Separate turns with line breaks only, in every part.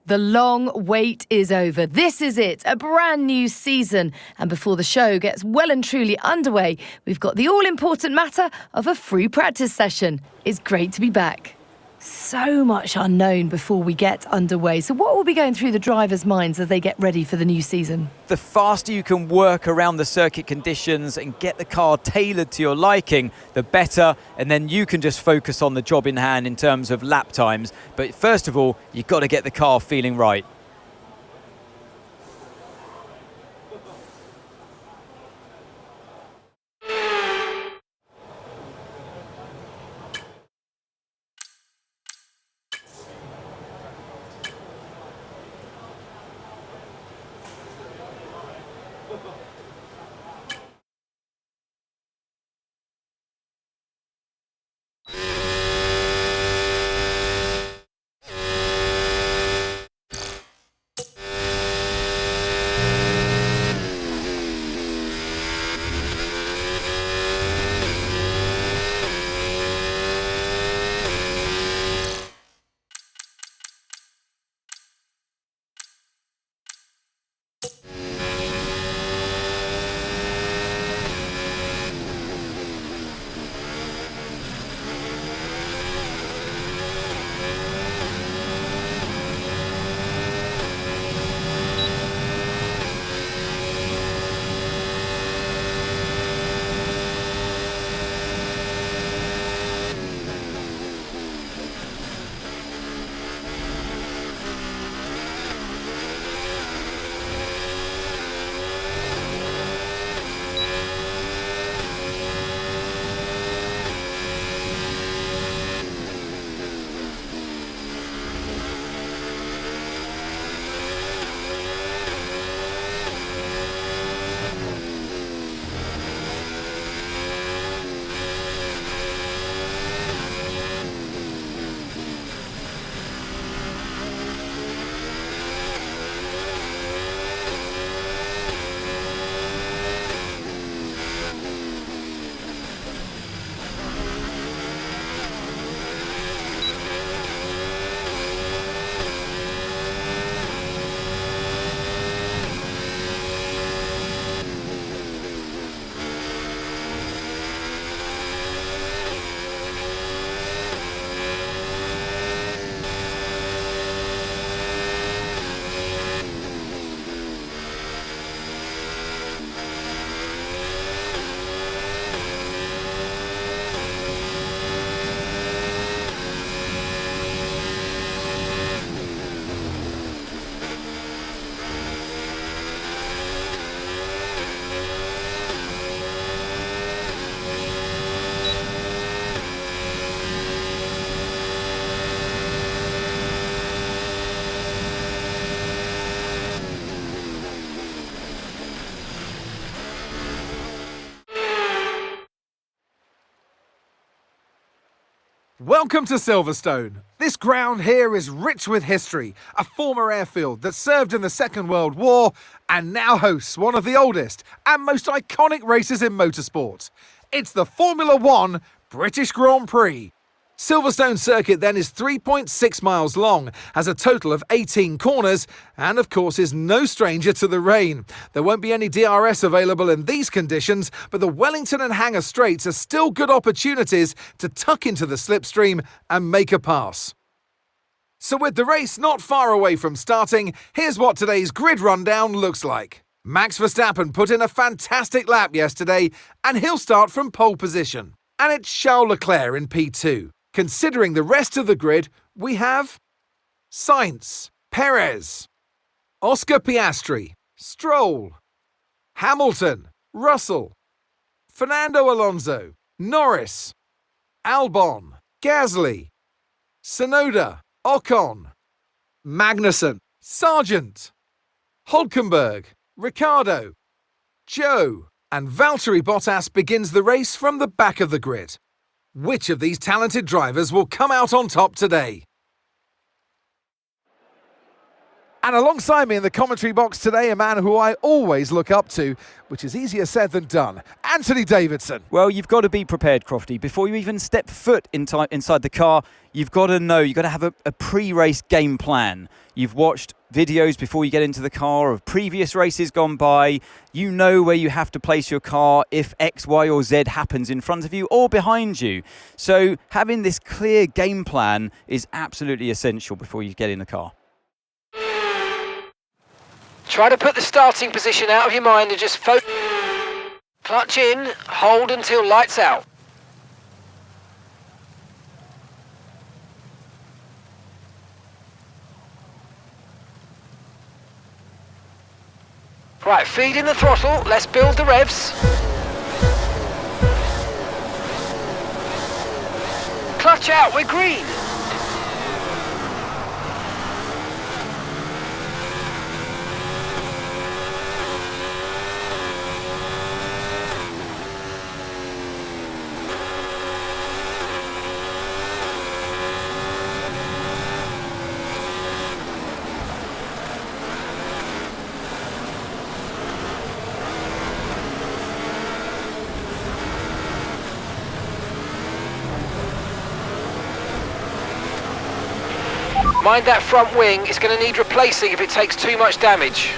The long wait is over. This is it, a brand new season. And before the show gets well and truly underway, we've got the all-important matter of a free practice session. It's great to be back. So much unknown before we get underway. So what will be going through the drivers' minds as they get ready for the new season?
The faster you can work around the circuit conditions and get the car tailored to your liking, the better. And then you can just focus on the job in hand in terms of lap times. But first of all, you've got to get the car feeling right.
Welcome to Silverstone. This ground here is rich with history, a former airfield that served in the Second World War and now hosts one of the oldest and most iconic races in motorsport. It's the Formula One British Grand Prix. Silverstone Circuit then is 3.6 miles long, has a total of 18 corners, and of course is no stranger to the rain. There won't be any DRS available in these conditions, but the Wellington and Hangar straights are still good opportunities to tuck into the slipstream and make a pass. So with the race not far away from starting, here's what today's grid rundown looks like. Max Verstappen put in a fantastic lap yesterday, and he'll start from pole position. And it's Charles Leclerc in P2. Considering the rest of the grid, we have Sainz, Perez, Oscar Piastri, Stroll, Hamilton, Russell, Fernando Alonso, Norris, Albon, Gasly, Tsunoda, Ocon, Magnussen, Sargent, Hülkenberg, Ricciardo, Zhou, and Valtteri Bottas begins the race from the back of the grid. Which of these talented drivers will come out on top today? And alongside me in the commentary box today, a man who I always look up to, which is easier said than done, Anthony Davidson.
Well, you've got to be prepared, Crofty. Before you even step foot inside the car, you've got to know, you've got to have a pre-race game plan. You've watched videos before you get into the car of previous races gone by. You know where you have to place your car if X, Y or Z happens in front of you or behind you. So having this clear game plan is absolutely essential before you get in the car.
Try to put the starting position out of your mind and just focus. Clutch in, hold until lights out. Right, feed in the throttle, let's build the revs. Clutch out, we're green. Mind that front wing, it's going to need replacing if it takes too much damage.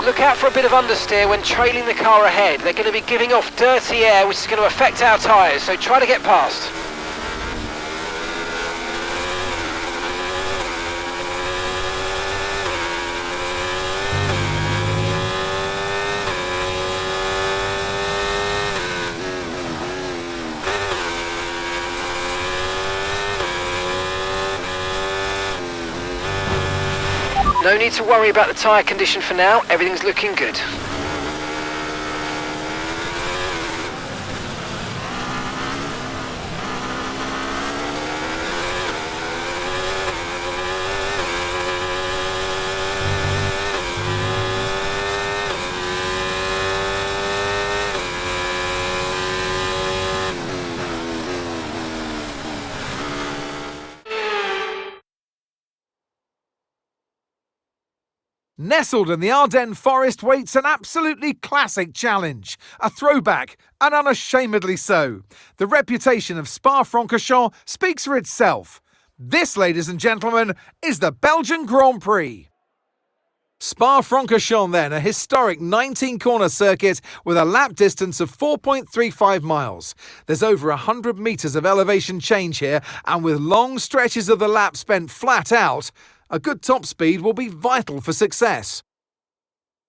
Look out for a bit of understeer when trailing the car ahead. They're going to be giving off dirty air, which is going to affect our tyres, so try to get past. No need to worry about the tyre condition for now, everything's looking good.
Nestled in the Ardennes forest waits an absolutely classic challenge. A throwback, and unashamedly so. The reputation of Spa-Francorchamps speaks for itself. This, ladies and gentlemen, is the Belgian Grand Prix. Spa-Francorchamps then, a historic 19-corner circuit with a lap distance of 4.35 miles. There's over 100 metres of elevation change here, and with long stretches of the lap spent flat out, a good top speed will be vital for success.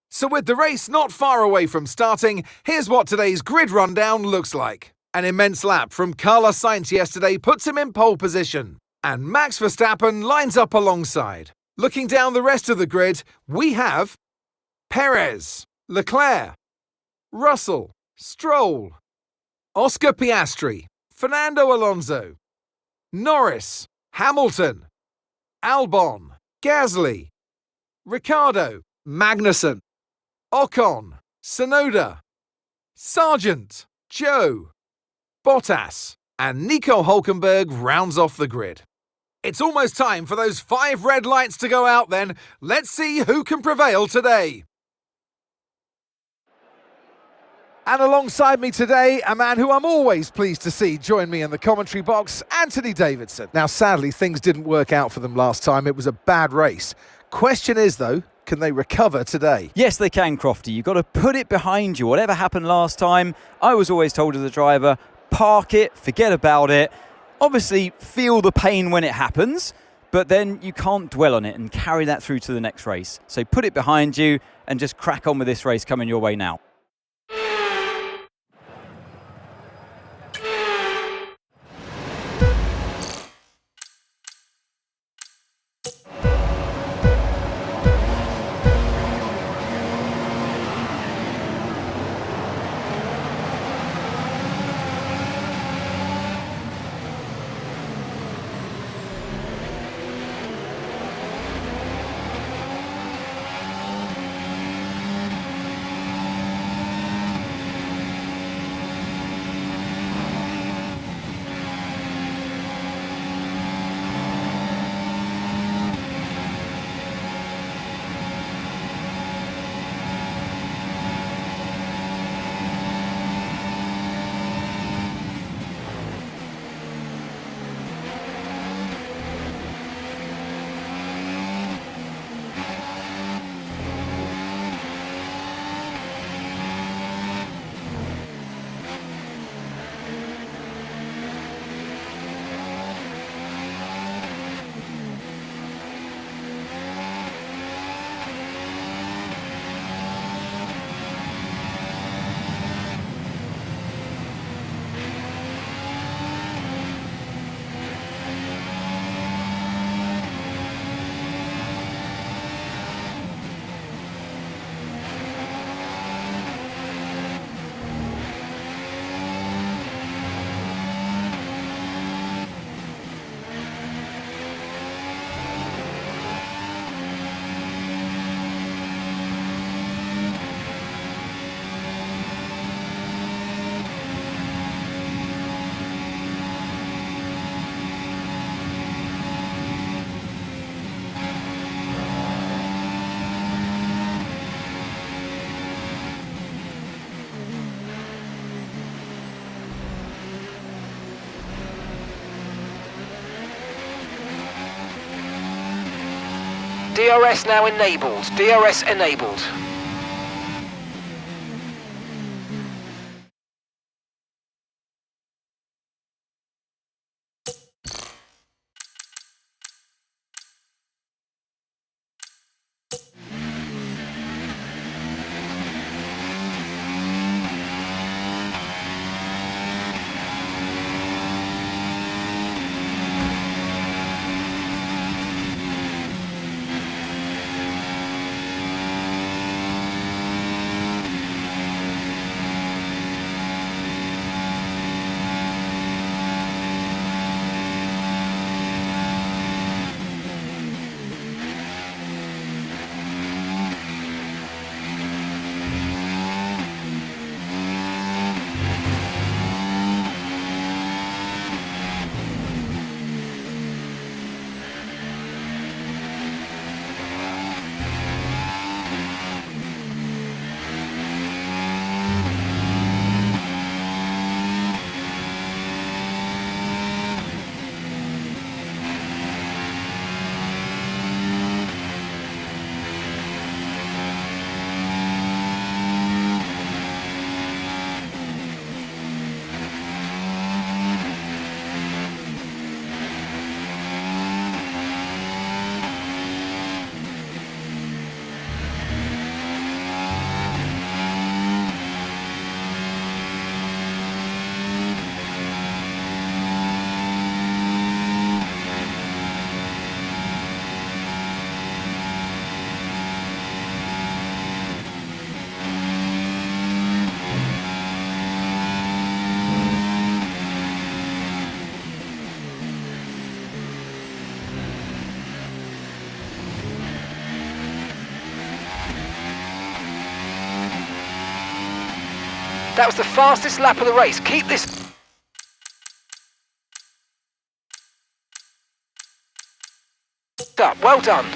So with the race not far away from starting, here's what today's grid rundown looks like. An immense lap from Carlos Sainz yesterday puts him in pole position, and Max Verstappen lines up alongside. Looking down the rest of the grid, we have Perez, Leclerc, Russell, Stroll, Oscar Piastri, Fernando Alonso, Norris, Hamilton, Albon, Gasly, Ricciardo, Magnussen, Ocon, Tsunoda, Sargent, Joe, Bottas, and Nico Hülkenberg rounds off the grid. It's almost time for those 5 red lights to go out then. Let's see who can prevail today. And alongside me today, a man who I'm always pleased to see join me in the commentary box, Anthony Davidson. Now, sadly, things didn't work out for them last time. It was a bad race. Question is, though, can they recover today?
Yes, they can, Crofty. You've got to put it behind you. Whatever happened last time, I was always told as a driver, park it, forget about it. Obviously, feel the pain when it happens, but then you can't dwell on it and carry that through to the next race. So put it behind you and just crack on with this race coming your way now.
DRS now enabled. DRS enabled. That was the fastest lap of the race. Keep this up. Well done.